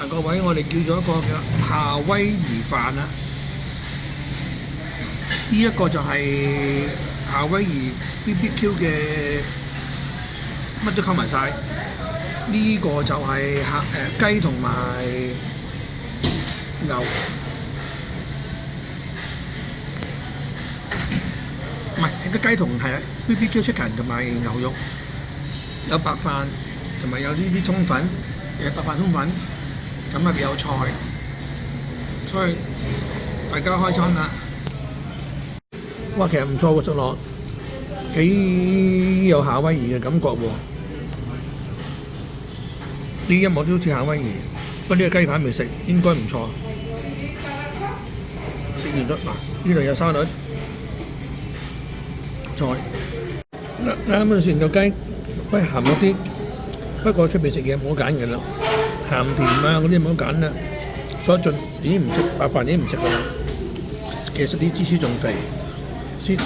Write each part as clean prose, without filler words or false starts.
各位，我哋叫咗一個叫夏威夷飯啊！呢一個就係夏威夷 BBQ 嘅乜都溝埋晒。呢個就係雞同埋牛，唔係個雞同係 BBQ chicken 同埋牛肉，有白飯同埋有呢啲通粉，有白飯通粉，咁入邊有菜，所以大家開餐啦。哇，其實唔錯喎，食落幾有夏威夷嘅感覺喎。呢一幕都好似夏威夷，不過呢個雞排未食，應該唔錯。食完咗嗱，呢度有沙律、菜。啱啱食完個雞，喂鹹咗啲，不過出邊食嘢冇得揀嘅啦，鹹甜啊嗰啲冇得揀啦。所以盡已經唔食白飯已經唔食㗎啦。其實啲芝士仲肥，先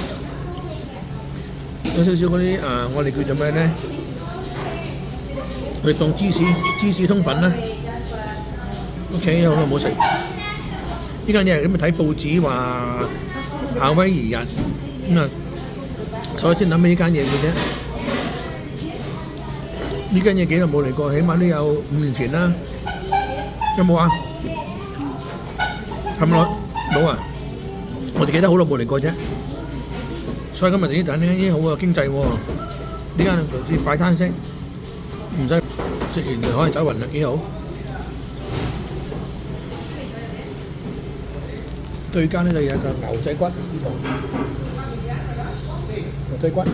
有少少嗰啲我哋叫做咩咧？佢當芝士通粉啦。OK， 好啦，唔好食。呢間嘢咁咪睇報紙話夏威夷人咁啊，所以先諗起呢間嘢嘅啫。呢間嘢幾耐冇嚟過？起碼都有5年前啦。有冇啊？係咪冇啊？我哋記得好耐冇嚟過啫。所以今日呢間已經好有經濟喎。呢間類似快餐式，唔使食完就可以走運啦，幾好。對間呢就有個牛仔骨，牛仔骨。